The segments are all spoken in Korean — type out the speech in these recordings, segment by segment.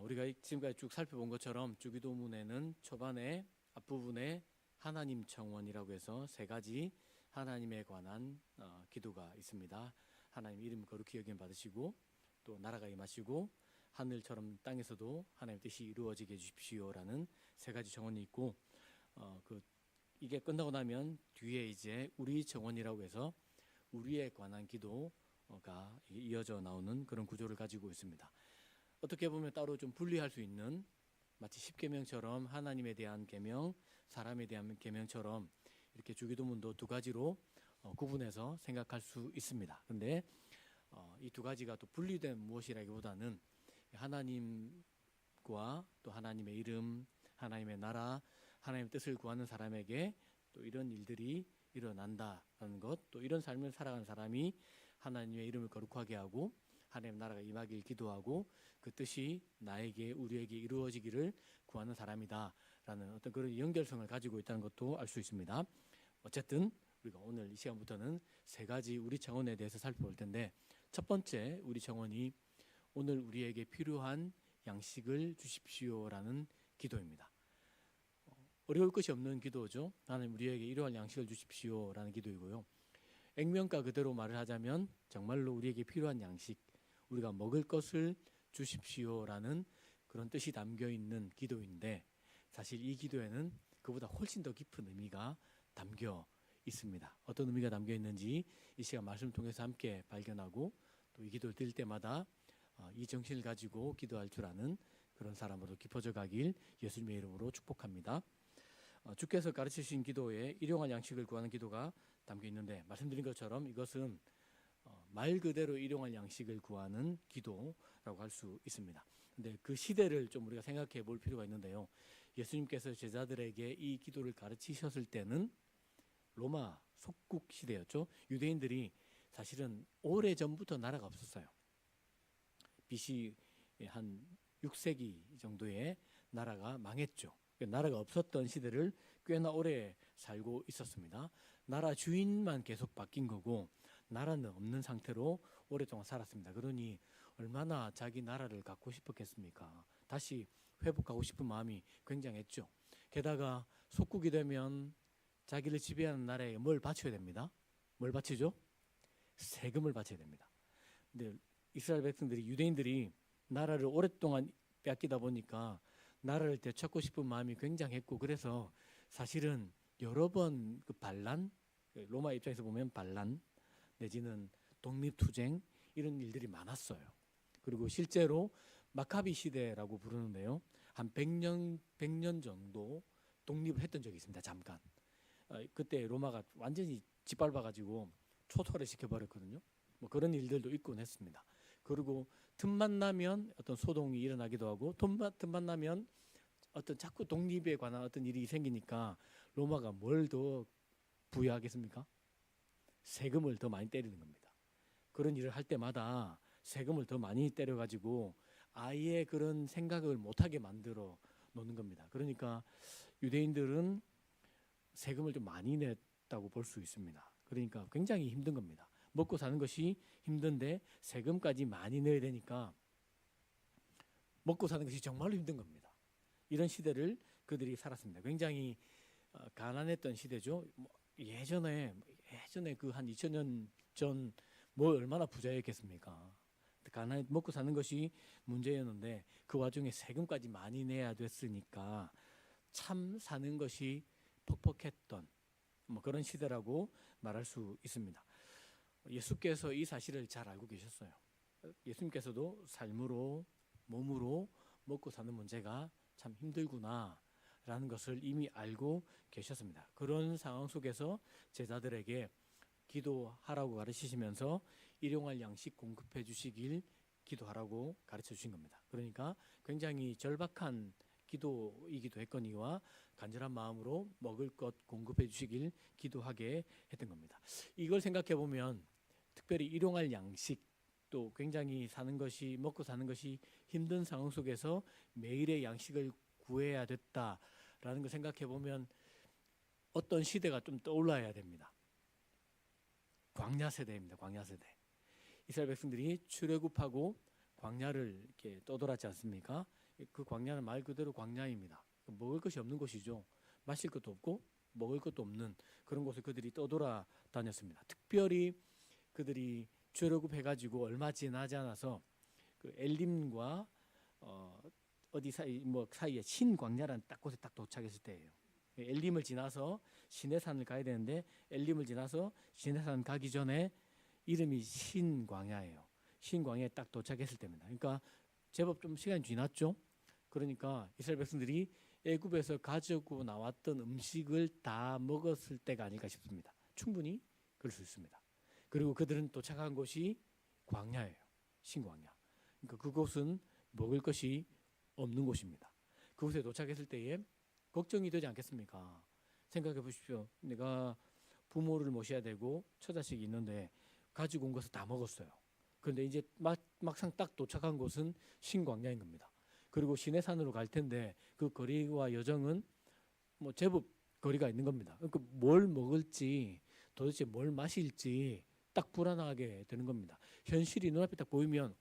우리가 지금까지 쭉 살펴본 것처럼 주기도문에는 초반에 앞부분에 하나님 청원이라고 해서 세 가지 하나님에 관한 기도가 있습니다. 하나님 이름 거룩히 여김 받으시고 또 나라가 임하시고 하늘처럼 땅에서도 하나님의 뜻이 이루어지게 해주십시오라는 세 가지 청원이 있고 이게 끝나고 나면 뒤에 이제 우리 청원이라고 해서 우리에 관한 기도가 이어져 나오는 그런 구조를 가지고 있습니다. 어떻게 보면 따로 좀 분리할 수 있는 마치 십계명처럼 하나님에 대한 계명, 사람에 대한 계명처럼 이렇게 주기도문도 두 가지로 구분해서 생각할 수 있습니다. 그런데 이 두 가지가 또 분리된 무엇이라기보다는 하나님과 또 하나님의 이름, 하나님의 나라, 하나님의 뜻을 구하는 사람에게 또 이런 일들이 일어난다는 것, 또 이런 삶을 살아가는 사람이 하나님의 이름을 거룩하게 하고 하나님의 나라가 임하길 기도하고 그 뜻이 나에게 우리에게 이루어지기를 구하는 사람이다라는 어떤 그런 연결성을 가지고 있다는 것도 알 수 있습니다. 어쨌든 우리가 오늘 이 시간부터는 세 가지 우리 청원에 대해서 살펴볼 텐데, 첫 번째 우리 청원이 오늘 우리에게 필요한 양식을 주십시오라는 기도입니다. 어려울 것이 없는 기도죠. 하나님 우리에게 이러한 양식을 주십시오라는 기도이고요. 액면가 그대로 말을 하자면 정말로 우리에게 필요한 양식, 우리가 먹을 것을 주십시오라는 그런 뜻이 담겨 있는 기도인데, 사실 이 기도에는 그보다 훨씬 더 깊은 의미가 담겨 있습니다. 어떤 의미가 담겨 있는지 이 시간 말씀을 통해서 함께 발견하고 또 이 기도를 드릴 때마다 이 정신을 가지고 기도할 줄 아는 그런 사람으로 깊어져 가길 예수님의 이름으로 축복합니다. 주께서 가르치신 기도에 일용할 양식을 구하는 기도가 담겨 있는데, 말씀드린 것처럼 이것은 말 그대로 일용할 양식을 구하는 기도라고 할 수 있습니다. 근데 그 시대를 좀 우리가 생각해 볼 필요가 있는데요. 예수님께서 제자들에게 이 기도를 가르치셨을 때는 로마 속국 시대였죠. 유대인들이 사실은 오래전부터 나라가 없었어요. BC 한 6세기 정도에 나라가 망했죠. 나라가 없었던 시대를 꽤나 오래 살고 있었습니다. 나라 주인만 계속 바뀐 거고 나라는 없는 상태로 오랫동안 살았습니다. 그러니 얼마나 자기 나라를 갖고 싶었겠습니까? 다시 회복하고 싶은 마음이 굉장했죠. 게다가 속국이 되면 자기를 지배하는 나라에 뭘 바쳐야 됩니다. 뭘 바치죠? 세금을 바쳐야 됩니다. 근데 이스라엘 백성들이, 유대인들이 나라를 오랫동안 뺏기다 보니까 나라를 되찾고 싶은 마음이 굉장했고, 그래서 사실은 여러 번 그 반란, 로마 입장에서 보면 반란 내지는 독립투쟁 이런 일들이 많았어요. 그리고 실제로 마카비 시대라고 부르는데요, 한 100년 정도 독립을 했던 적이 있습니다. 잠깐. 그때 로마가 완전히 짓밟아가지고 초토화를 시켜버렸거든요. 뭐 그런 일들도 있곤 했습니다. 그리고 틈만 나면 어떤 소동이 일어나기도 하고, 틈만 나면 어떤 자꾸 독립에 관한 어떤 일이 생기니까 로마가 뭘 더 부여하겠습니까? 세금을 더 많이 때리는 겁니다. 그런 일을 할 때마다 세금을 더 많이 때려가지고 아예 그런 생각을 못하게 만들어 놓는 겁니다. 그러니까 유대인들은 세금을 좀 많이 냈다고 볼 수 있습니다. 그러니까 굉장히 힘든 겁니다. 먹고 사는 것이 힘든데 세금까지 많이 내야 되니까 먹고 사는 것이 정말로 힘든 겁니다. 이런 시대를 그들이 살았습니다. 굉장히 가난했던 시대죠. 예전에 그 한 2000년 전 뭐 얼마나 부자였겠습니까? 가난해 먹고 사는 것이 문제였는데 그 와중에 세금까지 많이 내야 됐으니까 참 사는 것이 퍽퍽했던 뭐 그런 시대라고 말할 수 있습니다. 예수께서 이 사실을 잘 알고 계셨어요. 예수님께서도 삶으로, 몸으로 먹고 사는 문제가 참 힘들구나 라는 것을 이미 알고 계셨습니다. 그런 상황 속에서 제자들에게 기도하라고 가르치시면서 일용할 양식 공급해 주시길 기도하라고 가르쳐 주신 겁니다. 그러니까 굉장히 절박한 기도이기도 했거니와 간절한 마음으로 먹을 것 공급해 주시길 기도하게 했던 겁니다. 이걸 생각해 보면 특별히 일용할 양식, 또 굉장히 먹고 사는 것이 힘든 상황 속에서 매일의 양식을 구해야 됐다라는 걸 생각해 보면 어떤 시대가 좀 떠올라야 됩니다. 광야 세대입니다. 광야 세대. 이스라엘 백성들이 출애굽하고 광야를 이렇게 떠돌았지 않습니까? 그 광야는 말 그대로 광야입니다. 먹을 것이 없는 곳이죠. 마실 것도 없고 먹을 것도 없는 그런 곳을 그들이 떠돌아 다녔습니다. 특별히 그들이 출애굽해가지고 얼마 지나지 않아서 그 엘림과 어디 사이 뭐 사이에 신광야라는 딱 곳에 딱 도착했을 때예요. 엘림을 지나서 시내산을 가야 되는데 엘림을 지나서 시내산 가기 전에 이름이 신광야예요. 신광야에 딱 도착했을 때입니다. 그러니까 제법 좀 시간이 지났죠. 그러니까 이스라엘 백성들이 애굽에서 가지고 나왔던 음식을 다 먹었을 때가 아닐까 싶습니다. 충분히 그럴 수 있습니다. 그리고 그들은 도착한 곳이 광야예요. 신광야. 그러니까 그곳은 먹을 것이 없는 곳입니다. 그곳에 도착했을 때에 걱정이 되지 않겠습니까? 생각해 보십시오. 내가 부모를 모셔야 되고 처자식이 있는데 가지고 온 것을 다 먹었어요. 그런데 이제 막상 딱 도착한 곳은 신광야인 겁니다. 그리고 시내산으로 갈 텐데 그 거리와 여정은 뭐 제법 거리가 있는 겁니다. 그러니까 뭘 먹을지 도대체 뭘 마실지 딱 불안하게 되는 겁니다. 현실이 눈앞에 딱 보이면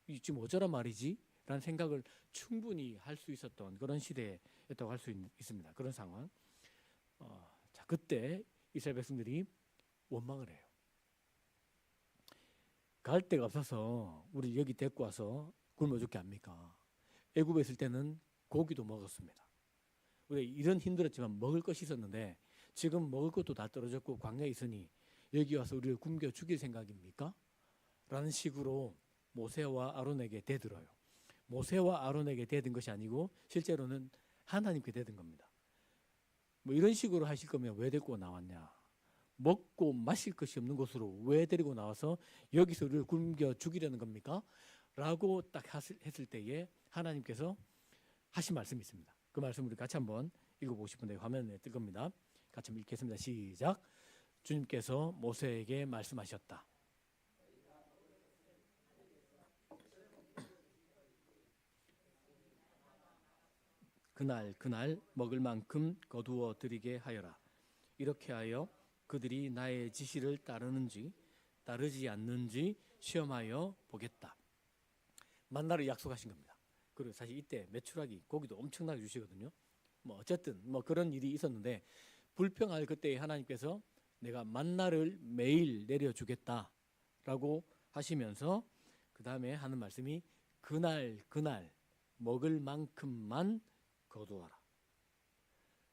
이 지금 어쩌란 말이지? 라는 생각을 충분히 할 수 있었던 그런 시대였다고 할 수 있습니다. 그런 상황. 자, 그때 이스라엘 백성들이 원망을 해요. 갈 데가 없어서 우리 여기 데리고 와서 굶어 죽게 합니까? 애굽에 있을 때는 고기도 먹었습니다. 우리 이런 힘들었지만 먹을 것이 있었는데 지금 먹을 것도 다 떨어졌고 광야에 있으니 여기 와서 우리를 굶겨 죽일 생각입니까? 라는 식으로 모세와 아론에게 대들어요. 모세와 아론에게 대든 것이 아니고 실제로는 하나님께 대든 겁니다. 뭐 이런 식으로 하실 거면 왜 데리고 나왔냐? 먹고 마실 것이 없는 곳으로 왜 데리고 나와서 여기서 우리를 굶겨 죽이려는 겁니까? 라고 딱 했을 때에 하나님께서 하신 말씀이 있습니다. 그 말씀 우리 같이 한번 읽어보고 싶은데 화면에 뜰 겁니다. 같이 한번 읽겠습니다. 시작. 주님께서 모세에게 말씀하셨다. 그날 먹을 만큼 거두어 드리게 하여라. 이렇게 하여 그들이 나의 지시를 따르는지 따르지 않는지 시험하여 보겠다. 만나를 약속하신 겁니다. 그리고 사실 이때 메추라기 고기도 엄청나게 주시거든요. 뭐 어쨌든 뭐 그런 일이 있었는데 불평할 그때 하나님께서 내가 만나를 매일 내려주겠다라고 하시면서 그 다음에 하는 말씀이 그날 먹을 만큼만 거두어라.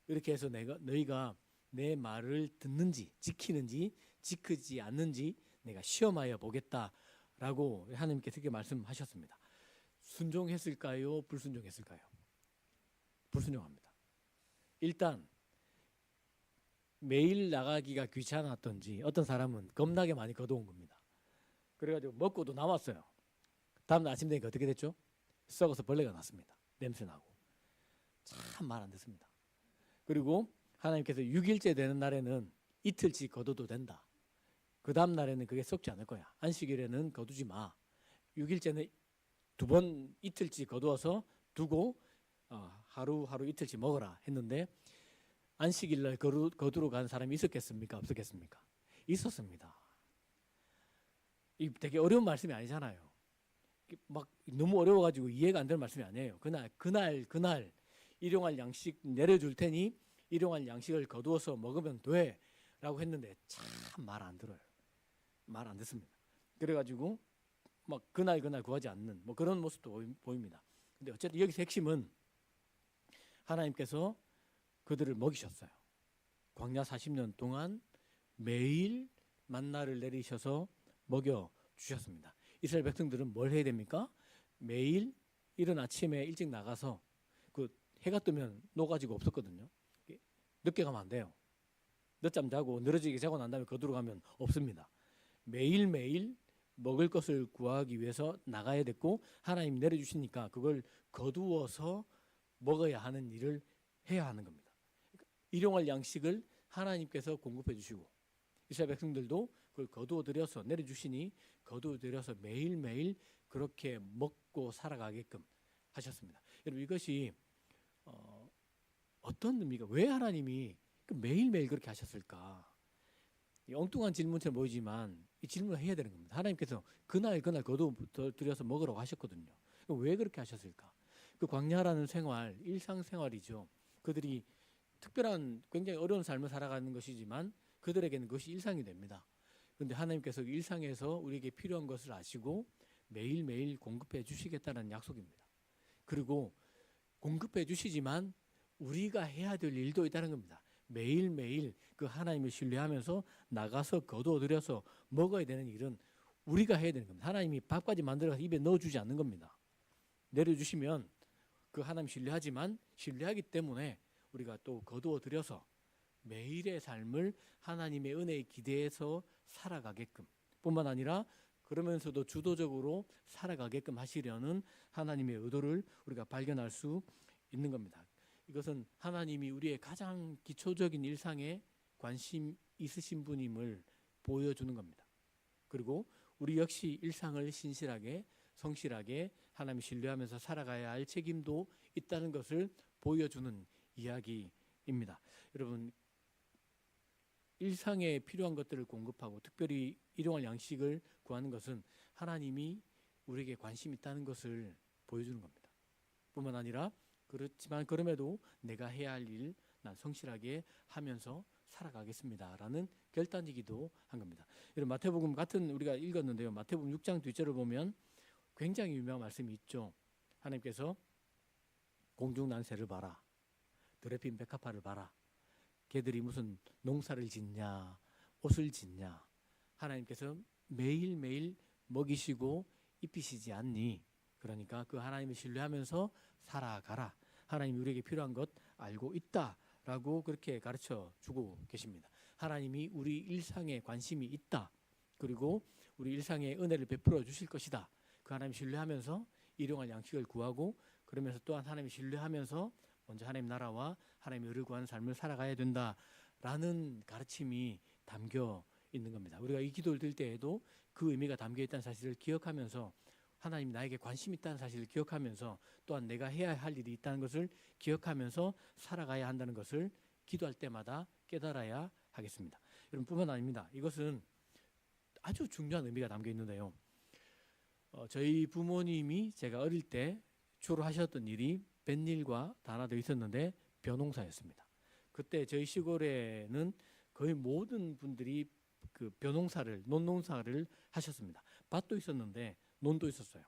이렇게 해서 너희가 내 말을 듣는지 지키는지 지키지 않는지 내가 시험하여 보겠다라고 하나님께서 그렇게 말씀하셨습니다. 순종했을까요? 불순종했을까요? 불순종합니다. 일단 매일 나가기가 귀찮았던지 어떤 사람은 겁나게 많이 거둬온 겁니다. 그래가지고 먹고도 남았어요. 다음날 아침 되니까 어떻게 됐죠? 썩어서 벌레가 났습니다. 냄새 나고 참 말 안 듣습니다. 그리고 하나님께서 6일째 되는 날에는 이틀치 거둬도 된다. 그 다음 날에는 그게 썩지 않을 거야. 안식일에는 거두지 마. 6일째는 2번 이틀치 거두어서 두고 하루 이틀치 먹어라 했는데 안식일날 거두러 간 사람이 있었겠습니까? 없었겠습니까? 있었습니다. 이 되게 어려운 말씀이 아니잖아요. 막 너무 어려워가지고 이해가 안 되는 말씀이 아니에요. 그날 일용할 양식 내려줄 테니 일용할 양식을 거두어서 먹으면 돼 라고 했는데 참 말 안 들어요. 말 안 듣습니다. 그래가지고 막 그날 구하지 않는 뭐 그런 모습도 보입니다. 근데 어쨌든 여기서 핵심은 하나님께서 그들을 먹이셨어요. 광야 40년 동안 매일 만나를 내리셔서 먹여 주셨습니다. 이스라엘 백성들은 뭘 해야 됩니까? 매일 이른 아침에 일찍 나가서 그 해가 뜨면 노가지가 없었거든요. 늦게 가면 안 돼요. 늦잠 자고 늘어지게 자고 난 다음에 거두러 가면 없습니다. 매일매일 먹을 것을 구하기 위해서 나가야 됐고 하나님 내려주시니까 그걸 거두어서 먹어야 하는 일을 해야 하는 겁니다. 일용할 양식을 하나님께서 공급해 주시고 이스라엘 백성들도 그걸 거두어 들여서 내려주시니 거두어 들여서 매일매일 그렇게 먹고 살아가게끔 하셨습니다. 여러분 이것이 어떤 의미가 왜 하나님이 매일매일 그렇게 하셨을까? 엉뚱한 질문처럼 보이지만 이 질문을 해야 되는 겁니다. 하나님께서 그날 거두어 들여서 먹으라고 하셨거든요. 왜 그렇게 하셨을까? 그 광야라는 생활, 일상생활이죠. 그들이 특별한 굉장히 어려운 삶을 살아가는 것이지만 그들에게는 그것이 일상이 됩니다. 그런데 하나님께서 일상에서 우리에게 필요한 것을 아시고 매일매일 공급해 주시겠다는 약속입니다. 그리고 공급해 주시지만 우리가 해야 될 일도 있다는 겁니다. 매일매일 그 하나님을 신뢰하면서 나가서 거두어들여서 먹어야 되는 일은 우리가 해야 되는 겁니다. 하나님이 밥까지 만들어서 입에 넣어주지 않는 겁니다. 내려주시면 그 하나님 신뢰하지만 신뢰하기 때문에 우리가 또 거두어들여서 매일의 삶을 하나님의 은혜에 기대해서 살아가게끔 뿐만 아니라 그러면서도 주도적으로 살아가게끔 하시려는 하나님의 의도를 우리가 발견할 수 있는 겁니다. 이것은 하나님이 우리의 가장 기초적인 일상에 관심 있으신 분임을 보여주는 겁니다. 그리고 우리 역시 일상을 신실하게 성실하게 하나님 신뢰하면서 살아가야 할 책임도 있다는 것을 보여주는 이야기입니다. 여러분, 일상에 필요한 것들을 공급하고 특별히 일용할 양식을 구하는 것은 하나님이 우리에게 관심 있다는 것을 보여주는 겁니다. 뿐만 아니라 그렇지만 그럼에도 내가 해야 할 일 난 성실하게 하면서 살아가겠습니다라는 결단이기도 한 겁니다. 여러분, 마태복음 같은 우리가 읽었는데요. 마태복음 6장 뒷절을 보면 굉장히 유명한 말씀이 있죠. 하나님께서 공중난새를 봐라. 들에 핀 백합화를 봐라. 걔들이 무슨 농사를 짓냐 옷을 짓냐. 하나님께서 매일매일 먹이시고 입히시지 않니? 그러니까 그 하나님을 신뢰하면서 살아가라. 하나님이 우리에게 필요한 것 알고 있다라고 그렇게 가르쳐 주고 계십니다. 하나님이 우리 일상에 관심이 있다. 그리고 우리 일상에 은혜를 베풀어 주실 것이다. 그 하나님 신뢰하면서 일용할 양식을 구하고 그러면서 또한 하나님 신뢰하면서 먼저 하나님 나라와 하나님의 의를 구하는 삶을 살아가야 된다라는 가르침이 담겨 있는 겁니다. 우리가 이 기도를 드릴 때에도 그 의미가 담겨 있다는 사실을 기억하면서 하나님 나에게 관심 있다는 사실을 기억하면서 또한 내가 해야 할 일이 있다는 것을 기억하면서 살아가야 한다는 것을 기도할 때마다 깨달아야 하겠습니다. 여러분, 뿐만 아닙니다. 이것은 아주 중요한 의미가 담겨 있는데요. 저희 부모님이 제가 어릴 때 주로 하셨던 일이 뱃일과 하나 더 있었는데 벼농사였습니다. 그때 저희 시골에는 거의 모든 분들이 그 벼농사를 논농사를 하셨습니다. 밭도 있었는데 논도 있었어요.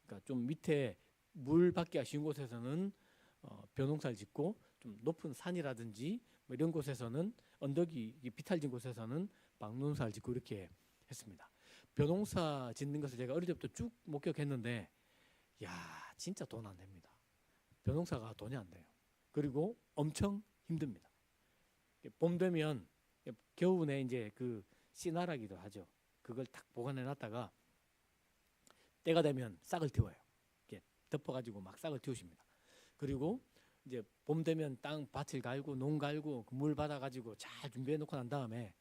그러니까 좀 밑에 물 받기 아쉬운 곳에서는 벼농사를 짓고 좀 높은 산이라든지 뭐 이런 곳에서는 언덕이 비탈진 곳에서는 막농사를 짓고 이렇게 했습니다. 벼농사 짓는 것을 제가 어릴 때부터 쭉 목격했는데 야, 진짜 돈 안 됩니다. 벼농사가 돈이 안 돼요. 그리고 엄청 힘듭니다. 봄 되면 겨우내 이제 그 씨나라기도 하죠. 그걸 딱 보관해 놨다가 때가 되면 싹을 틔워요. 이렇게 덮어가지고 막 싹을 틔우십니다. 그리고 이제 봄 되면 땅 밭을 갈고 농 갈고 물 받아가지고 잘 준비해 놓고 난 다음에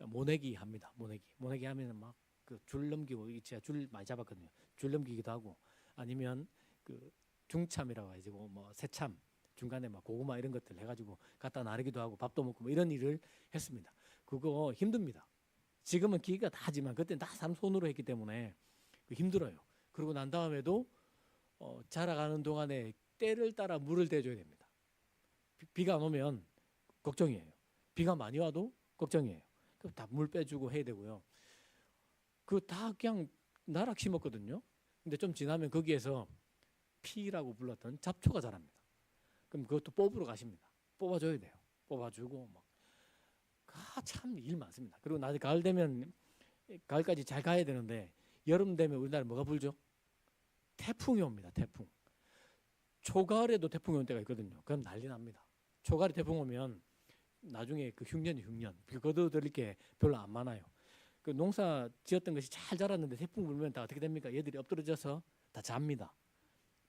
모내기 합니다. 모내기 하면 막 그 줄 넘기고 제가 줄 많이 잡았거든요. 줄 넘기기도 하고 아니면 그 중참이라고 해가지고 뭐 새참 중간에 막 고구마 이런 것들 해가지고 갖다 나르기도 하고 밥도 먹고 뭐 이런 일을 했습니다. 그거 힘듭니다. 지금은 기계가 다 하지만 그때는 다 사람 손으로 했기 때문에 힘들어요. 그러고 난 다음에도 자라가는 동안에 때를 따라 물을 대줘야 됩니다. 비가 안 오면 걱정이에요. 비가 많이 와도 걱정이에요. 그럼 다 물 빼주고 해야 되고요. 그 다 그냥 나락 심었거든요. 근데 좀 지나면 거기에서 피라고 불렀던 잡초가 자랍니다. 그럼 그것도 뽑으러 가십니다. 뽑아줘야 돼요. 뽑아주고 막 참 일 많습니다. 그리고 나중에 가을 되면 가을까지 잘 가야 되는데 여름 되면 우리나라에 뭐가 불죠? 태풍이 옵니다. 태풍. 초가을에도 태풍이 온 때가 있거든요. 그럼 난리 납니다. 초가을에 태풍 오면 나중에 그 흉년이 흉년. 거둬들일 게 별로 안 많아요. 그 농사 지었던 것이 잘 자랐는데 태풍 불면 다 어떻게 됩니까? 얘들이 엎드러져서 다 잡니다.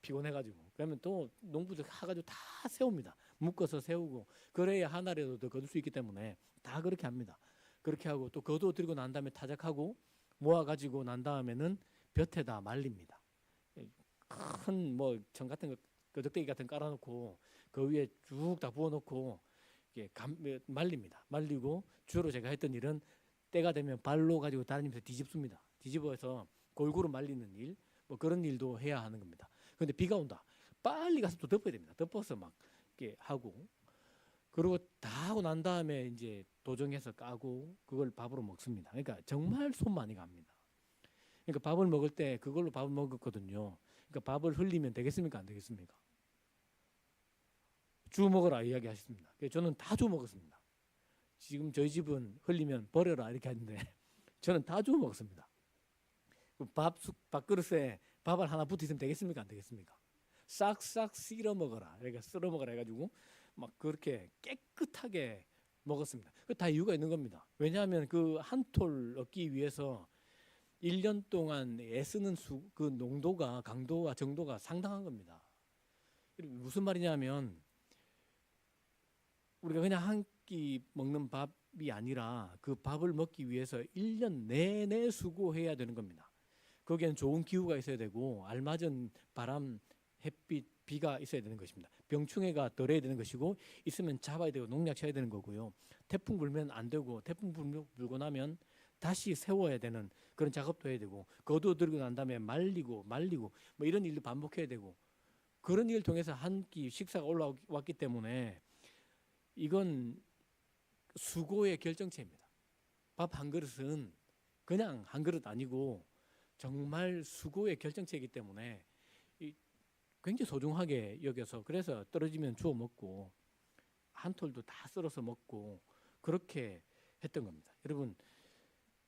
피곤해가지고. 그러면 또 농부들 가가지고 다 세웁니다. 묶어서 세우고 그래야 한 알이라도 더 거둘 수 있기 때문에 다 그렇게 합니다. 그렇게 하고 또 거두어들이고 난 다음에 타작하고 모아가지고 난 다음에는 볕에다 말립니다. 큰 뭐 정 같은 거 끄적대기 같은 거 깔아놓고 그 위에 쭉 다 부어놓고 이게 말립니다. 말리고 주로 제가 했던 일은 때가 되면 발로 가지고 다니면서 뒤집습니다. 뒤집어서 골고루 말리는 일, 뭐 그런 일도 해야 하는 겁니다. 그런데 비가 온다. 빨리 가서 또 덮어야 됩니다. 덮어서 막 이렇게 하고 그리고 다 하고 난 다음에 이제 도정해서 까고 그걸 밥으로 먹습니다. 그러니까 정말 손 많이 갑니다. 그러니까 밥을 먹을 때 그걸로 밥을 먹었거든요. 그러니까 밥을 흘리면 되겠습니까? 안 되겠습니까? 주워 먹으라 이야기하셨습니다. 저는 다 주워 먹었습니다. 지금 저희 집은 흘리면 버려라 이렇게 하는데 저는 다 주워 먹었습니다. 밥그릇에 밥알 하나 붙어 있으면 되겠습니까? 안 되겠습니까? 싹싹 쓸어 먹어라. 그러니까 쓸어 먹어라 해가지고 막 그렇게 깨끗하게 먹었습니다. 그 다 이유가 있는 겁니다. 왜냐하면 그 한 톨 얻기 위해서 1년 동안 애쓰는 그 농도가 강도와 정도가 상당한 겁니다. 무슨 말이냐면 우리가 그냥 한 끼 먹는 밥이 아니라 그 밥을 먹기 위해서 1년 내내 수고해야 되는 겁니다. 거기에는 좋은 기후가 있어야 되고 알맞은 바람, 햇빛, 비가 있어야 되는 것입니다. 병충해가 덜해야 되는 것이고 있으면 잡아야 되고 농약 쳐야 되는 거고요. 태풍 불면 안 되고 태풍 불고 나면 다시 세워야 되는 그런 작업도 해야 되고 거두들고 난 다음에 말리고 뭐 이런 일도 반복해야 되고 그런 일을 통해서 한 끼 식사가 올라왔기 때문에 이건 수고의 결정체입니다. 밥 한 그릇은 그냥 한 그릇 아니고 정말 수고의 결정체이기 때문에 굉장히 소중하게 여겨서 그래서 떨어지면 주워 먹고 한 톨도 다 썰어서 먹고 그렇게 했던 겁니다. 여러분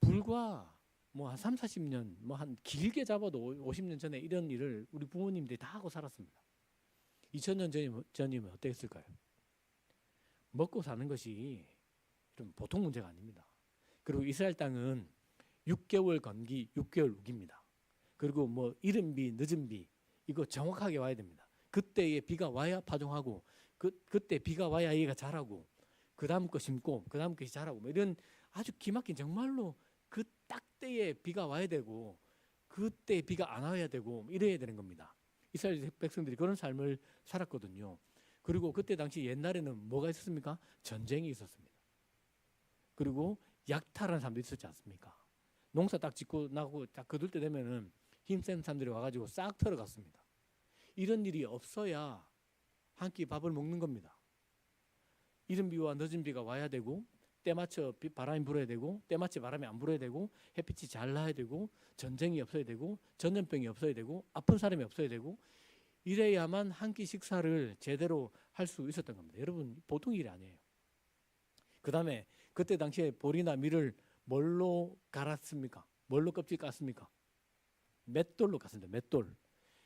불과 뭐 한 3, 40년 뭐 한 길게 잡아도 50년 전에 이런 일을 우리 부모님들이 다 하고 살았습니다. 2000년 전이면 어땠을까요? 먹고 사는 것이 좀 보통 문제가 아닙니다. 그리고 이스라엘 땅은 6개월 건기, 6개월 우기입니다. 그리고 뭐 이른 비, 늦은 비 이거 정확하게 와야 됩니다. 그때에 비가 와야 파종하고 그때 비가 와야 얘가 자라고 그 다음 거 심고 그 다음 것이 자라고 뭐 이런 아주 기막힌 정말로 그 딱 때에 비가 와야 되고 그때 비가 안 와야 되고 이래야 되는 겁니다. 이스라엘 백성들이 그런 삶을 살았거든요. 그리고 그때 당시 옛날에는 뭐가 있었습니까? 전쟁이 있었습니다. 그리고 약탈하는 사람도 있었지 않습니까? 농사 딱 짓고 나고 딱 거둘 때 되면은 힘센 사람들이 와가지고 싹 털어갔습니다. 이런 일이 없어야 한 끼 밥을 먹는 겁니다. 이른 비와 늦은 비가 와야 되고 때맞춰 바람이 불어야 되고 때맞춰 바람이 안 불어야 되고 햇빛이 잘 나야 되고 전쟁이 없어야 되고 전염병이 없어야 되고 아픈 사람이 없어야 되고 이래야만 한 끼 식사를 제대로 할 수 있었던 겁니다. 여러분 보통 일이 아니에요. 그 다음에 그때 당시에 보리나 밀을 뭘로 갈았습니까? 뭘로 껍질 깠습니까? 맷돌로 깠습니다. 맷돌.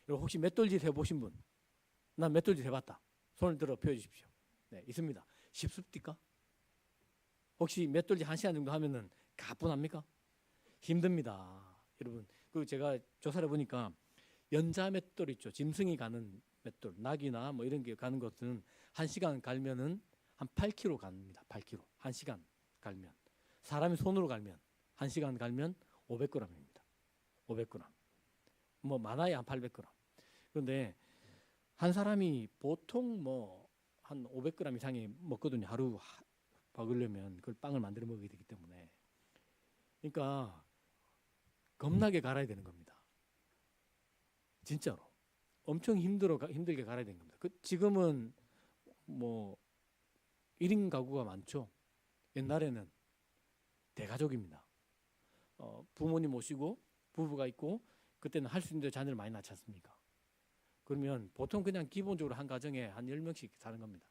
혹시 맷돌질 해보신 분? 난 맷돌질 해봤다. 손을 들어 펴주십시오. 네, 있습니다. 쉽습니까? 혹시 맷돌질 1시간 정도 하면은 가뿐합니까? 힘듭니다. 여러분, 그 제가 조사를 해보니까 연자 맷돌 있죠. 짐승이 가는 맷돌, 낙이나 뭐 이런 게 가는 것은 1시간 갈면은 한 8kg 갑니다. 8kg. 1시간 갈면. 사람이 손으로 갈면 1시간 갈면 500g입니다. 500g. 뭐 많아야 한 800g. 그런데 한 사람이 보통 뭐 한 500g 이상이 먹거든요. 하루 먹으려면 그걸 빵을 만들어 먹어야 되기 때문에. 그러니까 겁나게 갈아야 되는 겁니다. 진짜로. 엄청 힘들게 갈아야 되는 겁니다. 지금은 뭐 1인 가구가 많죠. 옛날에는 대가족입니다. 부모님 모시고 부부가 있고 그때는 할 수 있는 자녀를 많이 낳지 않습니까? 그러면 보통 그냥 기본적으로 한 가정에 한 10명씩 사는 겁니다.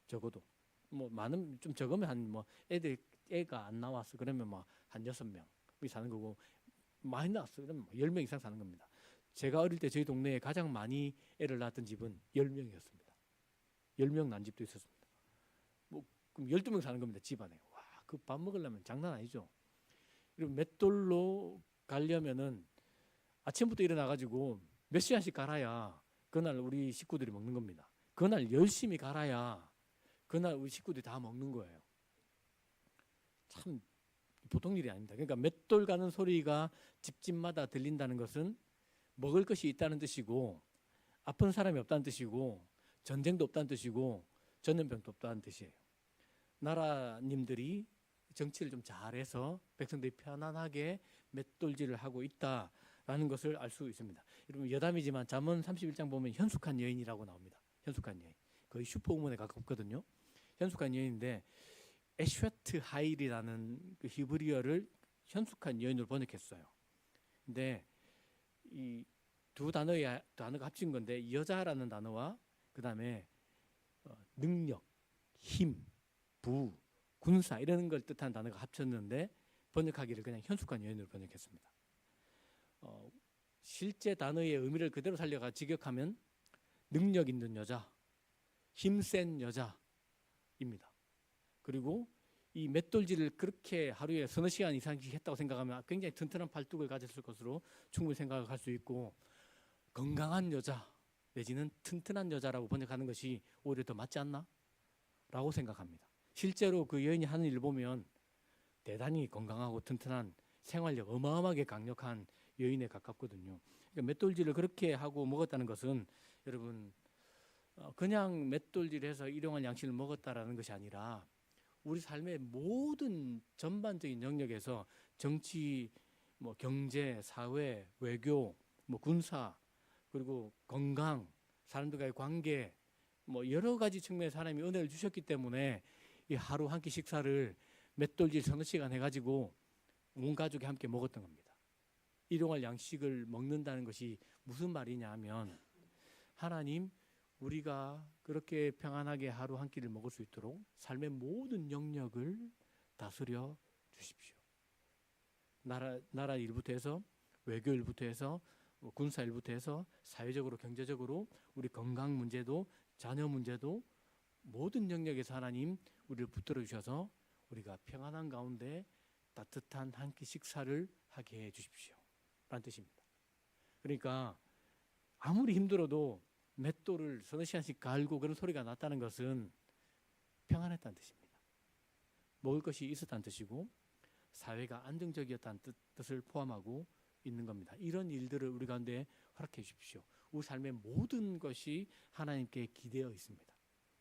적어도. 뭐 많은 좀 적으면 한 뭐 애가 안 나왔어 그러면 뭐 한 6명이 사는 거고 많이 낳았어 그러면 10명 이상 사는 겁니다. 제가 어릴 때 저희 동네에 가장 많이 애를 낳았던 집은 10명이었습니다. 10명 난 집도 있었습니다. 뭐 그럼 12명 사는 겁니다. 집안에. 와, 그 밥 먹으려면 장난 아니죠. 그리고 맷돌로 가려면은 아침부터 일어나 가지고 몇 시간씩 갈아야 그날 우리 식구들이 먹는 겁니다. 그날 열심히 갈아야 그날 우리 식구들이 다 먹는 거예요. 참 보통 일이 아닙니다. 그러니까 맷돌 가는 소리가 집집마다 들린다는 것은 먹을 것이 있다는 뜻이고 아픈 사람이 없다는 뜻이고 전쟁도 없다는 뜻이고 전염병도 없다는 뜻이에요. 나라님들이 정치를 좀 잘해서 백성들이 편안하게 맷돌질을 하고 있다. 라는 것을 알 수 있습니다. 여러분 여담이지만 잠언 31장 보면 현숙한 여인이라고 나옵니다. 현숙한 여인. 거의 슈퍼우먼에 가깝거든요. 현숙한 여인인데 에쉐트 하일이라는 그 히브리어를 현숙한 여인으로 번역했어요. 근데 이 두 단어가 합친 건데 여자라는 단어와 그 다음에 능력, 힘, 부, 군사 이런 걸 뜻하는 단어가 합쳤는데 번역하기를 그냥 현숙한 여인으로 번역했습니다. 실제 단어의 의미를 그대로 살려가 직역하면 능력 있는 여자, 힘센 여자입니다. 그리고 이 맷돌질을 그렇게 하루에 서너 시간 이상씩 했다고 생각하면 굉장히 튼튼한 팔뚝을 가졌을 것으로 충분히 생각할 수 있고, 건강한 여자 내지는 튼튼한 여자라고 번역하는 것이 오히려 더 맞지 않나? 라고 생각합니다. 실제로 그 여인이 하는 일을 보면 대단히 건강하고 튼튼한 생활력 어마어마하게 강력한 여인에 가깝거든요. 그러니까 맷돌질을 그렇게 하고 먹었다는 것은 여러분 그냥 맷돌질해서 일용할 양식을 먹었다라는 것이 아니라 우리 삶의 모든 전반적인 영역에서 정치, 경제, 사회, 외교, 군사, 그리고 건강, 사람들과의 관계, 여러 가지 측면에서 하나님이 은혜를 주셨기 때문에 이 하루 한 끼 식사를 맷돌질 서너 시간 해가지고 온 가족이 함께 먹었던 겁니다. 일용할 양식을 먹는다는 것이 무슨 말이냐 하면 하나님 우리가 그렇게 평안하게 하루 한 끼를 먹을 수 있도록 삶의 모든 영역을 다스려 주십시오. 나라 일부터 해서 외교 일부터 해서 군사 일부터 해서 사회적으로 경제적으로 우리 건강 문제도 자녀 문제도 모든 영역에서 하나님 우리를 붙들어 주셔서 우리가 평안한 가운데 따뜻한 한 끼 식사를 하게 해 주십시오 라는 뜻입니다. 그러니까 아무리 힘들어도 맷돌을 서너 시간씩 갈고 그런 소리가 났다는 것은 평안했다는 뜻입니다. 먹을 것이 있었다는 뜻이고 사회가 안정적이었다는 뜻을 포함하고 있는 겁니다. 이런 일들을 우리 가운데 허락해 주십시오. 우리 삶의 모든 것이 하나님께 기대어 있습니다.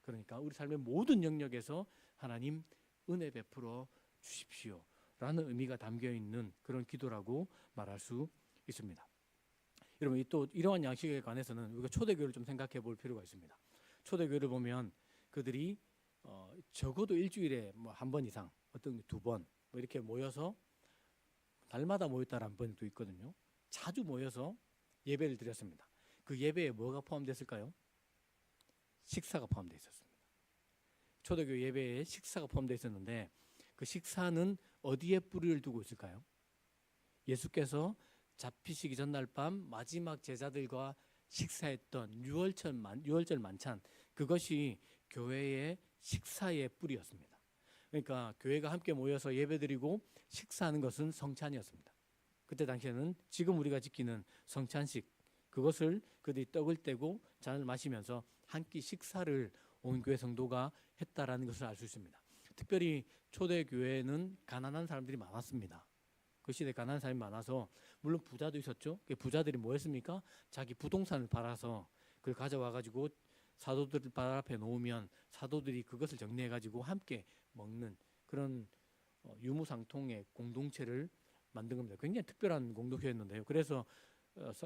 그러니까 우리 삶의 모든 영역에서 하나님 은혜 베풀어 주십시오 라는 의미가 담겨 있는 그런 기도라고 말할 수 있습니다. 여러분 또 이러한 양식에 관해서는 우리가 초대교회를 좀 생각해 볼 필요가 있습니다. 초대교회를 보면 그들이 적어도 일주일에 한 번 이상, 어떤 두 번 이렇게 모여서 날마다 모였다라는 번도 있거든요. 자주 모여서 예배를 드렸습니다. 그 예배에 뭐가 포함됐을까요? 식사가 포함되어 있었습니다. 초대교회 예배에 식사가 포함되어 있었는데 그 식사는 어디에 뿌리를 두고 있을까요? 예수께서 잡히시기 전날 밤 마지막 제자들과 식사했던 유월절 만찬, 그것이 교회의 식사의 뿌리였습니다. 그러니까 교회가 함께 모여서 예배드리고 식사하는 것은 성찬이었습니다. 그때 당시에는 지금 우리가 지키는 성찬식, 그것을 그들이 떡을 떼고 잔을 마시면서 한 끼 식사를 온 교회 성도가 했다라는 것을 알 수 있습니다. 특별히 초대교회는 가난한 사람들이 많았습니다. 그 시대에 가난한 사람이 많아서 물론 부자도 있었죠. 부자들이 뭐 했습니까? 자기 부동산을 팔아서 그걸 가져와가지고 사도들 발 앞에 놓으면 사도들이 그것을 정리해가지고 함께 먹는 그런 유무상통의 공동체를 만든 겁니다. 굉장히 특별한 공동체였는데요. 그래서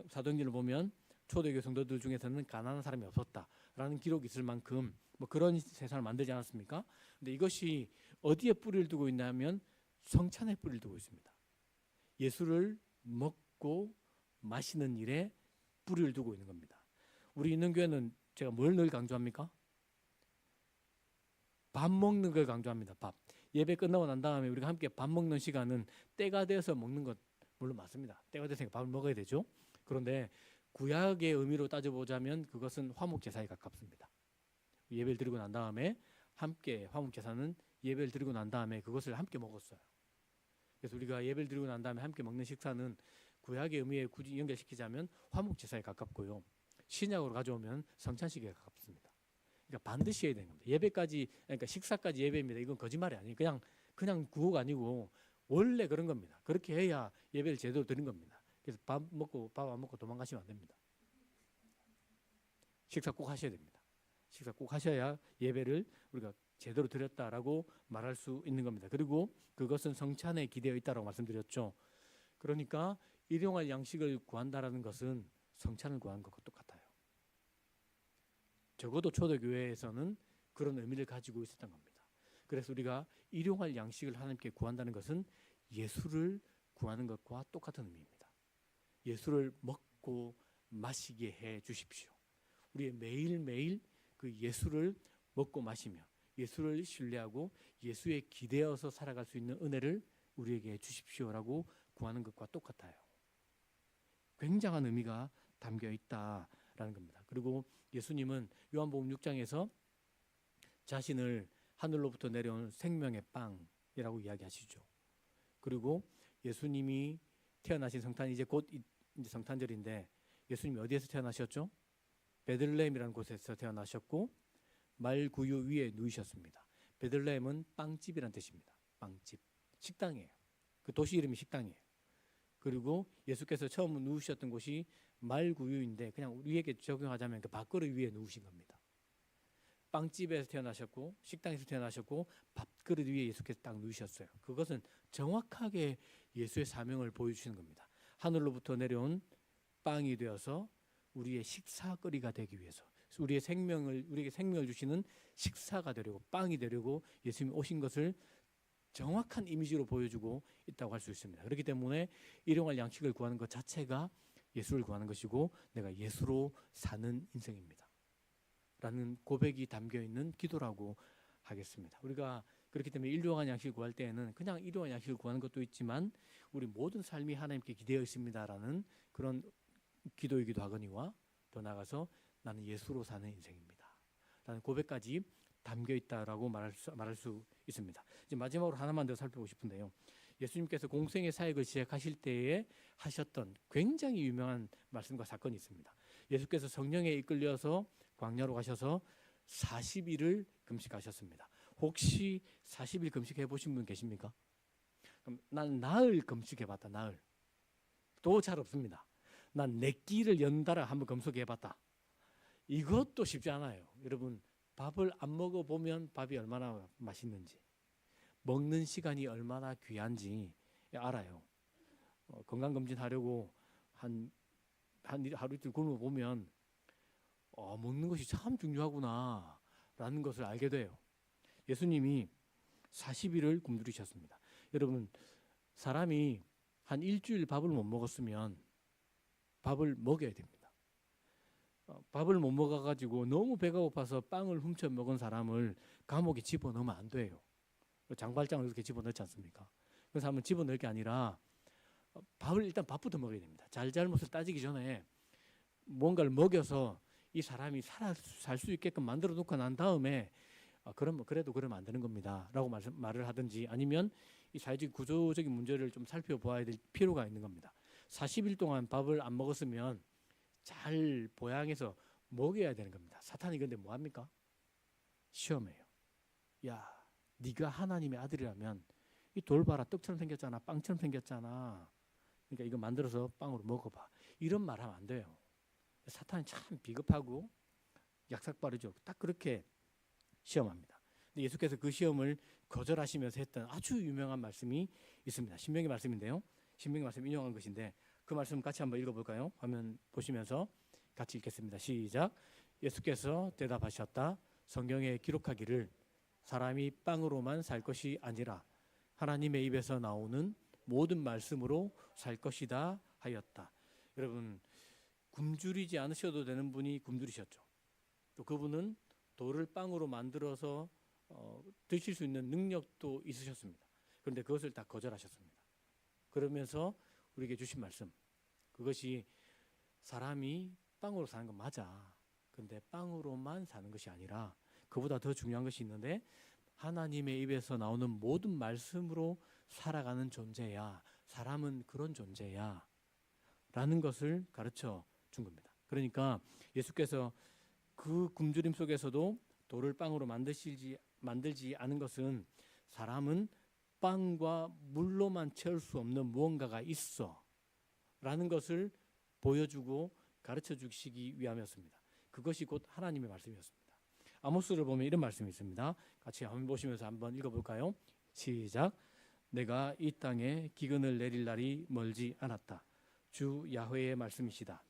사도행전을 보면 초대교회 성도들 중에서는 가난한 사람이 없었다라는 기록이 있을 만큼 그런 세상을 만들지 않았습니까? 근데 이것이 어디에 뿌리를 두고 있냐면 성찬에 뿌리를 두고 있습니다. 예수를 먹고 마시는 일에 뿌리를 두고 있는 겁니다. 우리 있는 교회는 제가 뭘 늘 강조합니까? 밥 먹는 걸 강조합니다. 밥. 예배 끝나고 난 다음에 우리가 함께 밥 먹는 시간은 때가 돼서 먹는 것 물론 맞습니다. 때가 돼서 밥을 먹어야 되죠. 그런데 구약의 의미로 따져보자면 그것은 화목제사에 가깝습니다. 예배를 드리고 난 다음에 함께 화목제사는 예배를 드리고 난 다음에 그것을 함께 먹었어요. 그래서 우리가 예배를 드리고 난 다음에 함께 먹는 식사는 구약의 의미에 굳이 연결시키자면 화목제사에 가깝고요. 신약으로 가져오면 성찬식에 가깝습니다. 그러니까 반드시 해야 되는 겁니다. 예배까지, 그러니까 식사까지 예배입니다. 이건 거짓말이 아니에요. 그냥 구호가 아니고 원래 그런 겁니다. 그렇게 해야 예배를 제대로 드린 겁니다. 그래서 밥 안 먹고 도망가시면 안 됩니다. 식사 꼭 하셔야 됩니다. 식사 꼭 하셔야 예배를 우리가 제대로 드렸다라고 말할 수 있는 겁니다. 그리고 그것은 성찬에 기대어 있다라고 말씀드렸죠. 그러니까 일용할 양식을 구한다라는 것은 성찬을 구하는 것과 똑같아요. 적어도 초대교회에서는 그런 의미를 가지고 있었던 겁니다. 그래서 우리가 일용할 양식을 하나님께 구한다는 것은 예수를 구하는 것과 똑같은 의미입니다. 예수를 먹고 마시게 해 주십시오. 우리의 매일매일 그 예수를 먹고 마시며 예수를 신뢰하고 예수에 기대어서 살아갈 수 있는 은혜를 우리에게 주십시오라고 구하는 것과 똑같아요. 굉장한 의미가 담겨 있다라는 겁니다. 그리고 예수님은 요한복음 6장에서 자신을 하늘로부터 내려온 생명의 빵이라고 이야기하시죠. 그리고 예수님이 태어나신 성탄이 이제 곧 이제 성탄절인데 예수님이 어디에서 태어나셨죠? 베들레헴이라는 곳에서 태어나셨고 말구유 위에 누이셨습니다. 베들레헴은 빵집이라는 뜻입니다. 빵집, 식당이에요. 그 도시 이름이 식당이에요. 그리고 예수께서 처음 누우셨던 곳이 말구유인데 그냥 우리에게 적용하자면 그 밥그릇 위에 누우신 겁니다. 빵집에서 태어나셨고 식당에서 태어나셨고 밥그릇 위에 예수께서 딱 누우셨어요. 그것은 정확하게 예수의 사명을 보여주시는 겁니다. 하늘로부터 내려온 빵이 되어서 우리의 식사거리가 되기 위해서 우리에게 생명을 주시는 식사가 되려고 빵이 되려고 예수님이 오신 것을 정확한 이미지로 보여주고 있다고 할 수 있습니다. 그렇기 때문에 일용할 양식을 구하는 것 자체가 예수를 구하는 것이고 내가 예수로 사는 인생입니다. 라는 고백이 담겨 있는 기도라고 하겠습니다. 우리가 그렇기 때문에 일용할 양식을 구할 때에는 그냥 일용할 양식을 구하는 것도 있지만 우리 모든 삶이 하나님께 기대어 있습니다라는 그런 기도이기도 하거니와 더 나아가서 나는 예수로 사는 인생입니다. 라는 고백까지 담겨 있다라고 말할 수 있습니다. 이제 마지막으로 하나만 더 살펴보고 싶은데요. 예수님께서 공생의 사역을 시작하실 때에 하셨던 굉장히 유명한 말씀과 사건이 있습니다. 예수께서 성령에 이끌려서 광야로 가셔서 40일을 금식하셨습니다. 혹시 40일 금식해 보신 분 계십니까? 그럼 난 나흘 금식해봤다. 나흘. 또 잘 없습니다. 난 네 끼를 연달아 한번 금식해봤다. 이것도 쉽지 않아요. 여러분 밥을 안 먹어보면 밥이 얼마나 맛있는지 먹는 시간이 얼마나 귀한지 알아요. 건강검진하려고 한 하루 이틀 굶어보면 먹는 것이 참 중요하구나 라는 것을 알게 돼요. 예수님이 40일을 굶주리셨습니다. 여러분 사람이 한 일주일 밥을 못 먹었으면 밥을 먹여야 됩니다. 밥을 못 먹어가지고 너무 배가 고파서 빵을 훔쳐 먹은 사람을 감옥에 집어넣으면 안 돼요. 장발장을 이렇게 집어넣지 않습니까? 그 사람은 집어넣을 게 아니라 일단 밥부터 먹어야 됩니다. 잘잘못을 따지기 전에 뭔가를 먹여서 이 사람이 살 수 있게끔 만들어 놓고 난 다음에 그래도 그러면 안 되는 겁니다 라고 말을 하든지 아니면 이 사회적 구조적인 문제를 좀 살펴봐야 될 필요가 있는 겁니다. 40일 동안 밥을 안 먹었으면 잘 보양해서 먹여야 되는 겁니다. 사탄이 근데 뭐합니까? 시험해요. 야, 네가 하나님의 아들이라면 이 돌 봐라, 떡처럼 생겼잖아, 빵처럼 생겼잖아. 그러니까 이거 만들어서 빵으로 먹어봐. 이런 말 하면 안 돼요. 사탄이 참 비겁하고 약삭빠르죠. 딱 그렇게 시험합니다. 근데 예수께서 그 시험을 거절하시면서 했던 아주 유명한 말씀이 있습니다. 신명기 말씀인데요. 신명기 말씀 인용한 것인데 그 말씀 같이 한번 읽어볼까요? 화면 보시면서 같이 읽겠습니다. 시작. 예수께서 대답하셨다. 성경에 기록하기를 사람이 빵으로만 살 것이 아니라 하나님의 입에서 나오는 모든 말씀으로 살 것이다 하였다. 여러분 굶주리지 않으셔도 되는 분이 굶주리셨죠. 또 그분은 돌을 빵으로 만들어서 드실 수 있는 능력도 있으셨습니다. 그런데 그것을 다 거절하셨습니다. 그러면서 우리에게 주신 말씀, 그것이 사람이 빵으로 사는 건 맞아. 근데 빵으로만 사는 것이 아니라 그보다 더 중요한 것이 있는데 하나님의 입에서 나오는 모든 말씀으로 살아가는 존재야. 사람은 그런 존재야. 라는 것을 가르쳐 준 겁니다. 그러니까 예수께서 그 굶주림 속에서도 돌을 빵으로 만들지 않은 것은 사람은 빵과 물로만 채울 수 없는 무언가가 있어 라는 것을 보여주고 가르쳐 주시기 위함이었습니다. 그것이 곧 하나님의 말씀이었습니다. 아모스를 보면 이런 말씀이 있습니다. 같이 한번 보시면서 한번 읽어볼까요? 시작. 내가 이 땅에 기근을 내릴 날이 멀지 않았다. 주 야훼의 말씀이시다.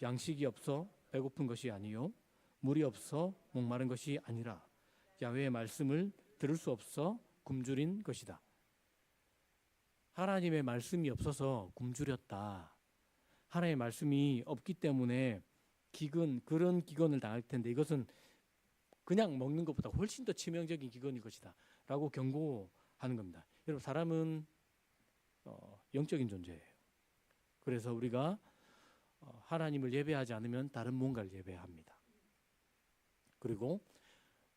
양식이 없어 배고픈 것이 아니요 물이 없어 목마른 것이 아니라 야훼의 말씀을 들을 수 없어 굶주린 것이다. 하나님의 말씀이 없어서 굶주렸다. 하나님의 말씀이 없기 때문에 그런 기근을 당할 텐데 이것은 그냥 먹는 것보다 훨씬 더 치명적인 기근일 것이다 라고 경고하는 겁니다. 여러분, 사람은 영적인 존재예요. 그래서 우리가 하나님을 예배하지 않으면 다른 뭔가를 예배해야 합니다. 그리고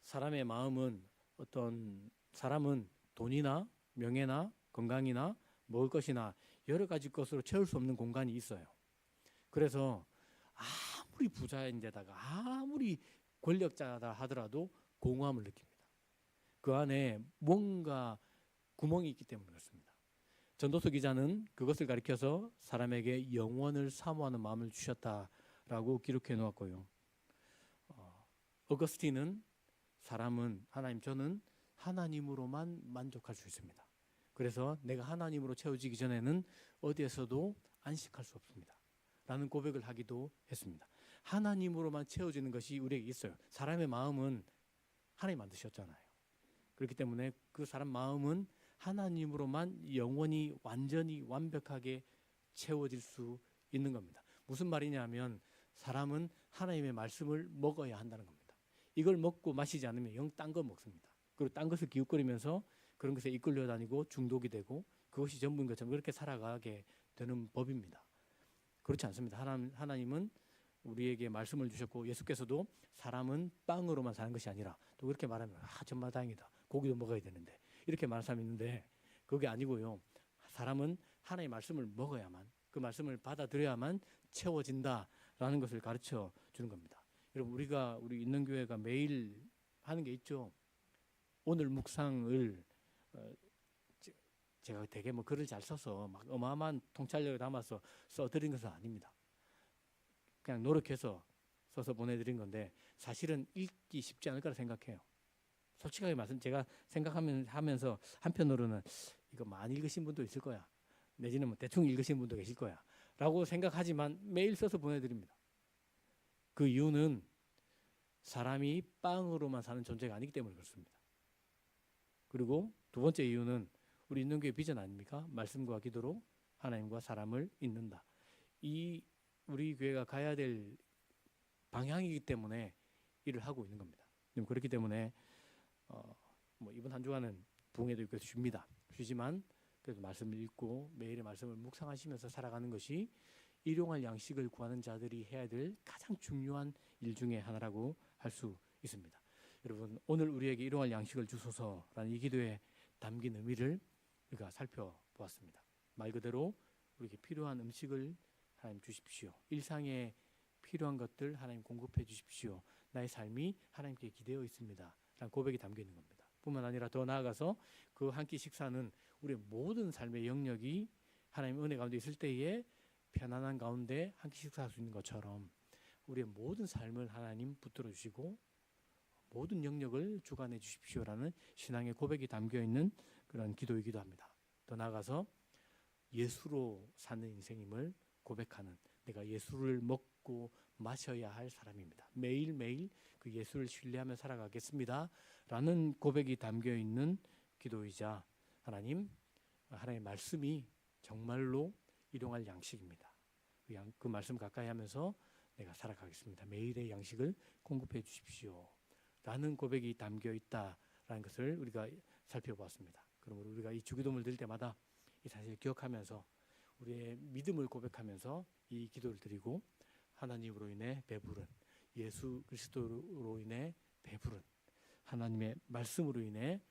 사람의 마음은 어떤 사람은 돈이나 명예나 건강이나 먹을 것이나 여러 가지 것으로 채울 수 없는 공간이 있어요. 그래서 아무리 부자인데다가 아무리 권력자다 하더라도 공허함을 느낍니다. 그 안에 뭔가 구멍이 있기 때문에 그렇습니다. 전도서 기자는 그것을 가리켜서 사람에게 영원을 사모하는 마음을 주셨다라고 기록해 놓았고요. 어거스틴은 저는 하나님으로만 만족할 수 있습니다. 그래서 내가 하나님으로 채워지기 전에는 어디에서도 안식할 수 없습니다 라는 고백을 하기도 했습니다. 하나님으로만 채워지는 것이 우리에게 있어요. 사람의 마음은 하나님 만드셨잖아요. 그렇기 때문에 그 사람 마음은 하나님으로만 영원히 완전히 완벽하게 채워질 수 있는 겁니다. 무슨 말이냐면 사람은 하나님의 말씀을 먹어야 한다는 겁니다. 이걸 먹고 마시지 않으면 영 딴 거 먹습니다. 그리고 딴 것을 기웃거리면서 그런 것에 이끌려 다니고 중독이 되고 그것이 전부인 것처럼 그렇게 살아가게 되는 법입니다. 그렇지 않습니다. 하나님은 우리에게 말씀을 주셨고 예수께서도 사람은 빵으로만 사는 것이 아니라 또 그렇게 말하면 정말 다행이다. 고기도 먹어야 되는데 이렇게 말하는 사람이 있는데 그게 아니고요. 사람은 하나님의 말씀을 먹어야만 그 말씀을 받아들여야만 채워진다라는 것을 가르쳐 주는 겁니다. 여러분 우리 있는 교회가 매일 하는 게 있죠. 오늘 묵상을 제가 되게 글을 잘 써서 막 어마어마한 통찰력을 담아서 써드린 것은 아닙니다. 그냥 노력해서 써서 보내드린 건데 사실은 읽기 쉽지 않을 거라 생각해요. 솔직하게 말씀 제가 생각하면서 한편으로는 이거 많이 읽으신 분도 있을 거야. 내지는 뭐 대충 읽으신 분도 계실 거야. 라고 생각하지만 매일 써서 보내드립니다. 그 이유는 사람이 빵으로만 사는 존재가 아니기 때문에 그렇습니다. 그리고 두 번째 이유는 우리 있는 교회 비전 아닙니까? 말씀과 기도로 하나님과 사람을 잇는다. 이 우리 교회가 가야 될 방향이기 때문에 일을 하고 있는 겁니다. 그렇기 때문에 이번 한 주간은 부흥회도 있고 쉬지만 그래도 말씀을 읽고 매일의 말씀을 묵상하시면서 살아가는 것이 일용할 양식을 구하는 자들이 해야 될 가장 중요한 일 중에 하나라고 할 수 있습니다. 여러분 오늘 우리에게 일용할 양식을 주소서라는 이 기도에 담긴 의미를 우리가 살펴보았습니다. 말 그대로 우리에게 필요한 음식을 하나님 주십시오. 일상에 필요한 것들 하나님 공급해 주십시오. 나의 삶이 하나님께 기대어 있습니다. 라는 고백이 담겨 있는 겁니다. 뿐만 아니라 더 나아가서 그 한 끼 식사는 우리의 모든 삶의 영역이 하나님의 은혜 가운데 있을 때에 편안한 가운데 한 끼 식사할 수 있는 것처럼 우리의 모든 삶을 하나님 붙들어 주시고 모든 영역을 주관해 주십시오라는 신앙의 고백이 담겨 있는 그런 기도이기도 합니다. 더 나아가서 예수로 사는 인생임을 고백하는 내가 예수를 먹고 마셔야 할 사람입니다. 매일매일 그 예수를 신뢰하며 살아가겠습니다. 라는 고백이 담겨 있는 기도이자 하나님의 말씀이 정말로 일용할 양식입니다. 그 말씀 가까이 하면서 내가 살아가겠습니다. 매일의 양식을 공급해 주십시오. 라는 고백이 담겨 있다라는 것을 우리가 살펴보았습니다. 그러므로 우리가 이 주기도문을 드릴 때마다 이 사실을 기억하면서 우리의 믿음을 고백하면서 이 기도를 드리고 하나님으로 인해 배부른 예수 그리스도로 인해 배부른 하나님의 말씀으로 인해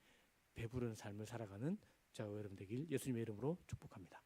배부른 삶을 살아가는 저와 여러분 되길 예수님의 이름으로 축복합니다.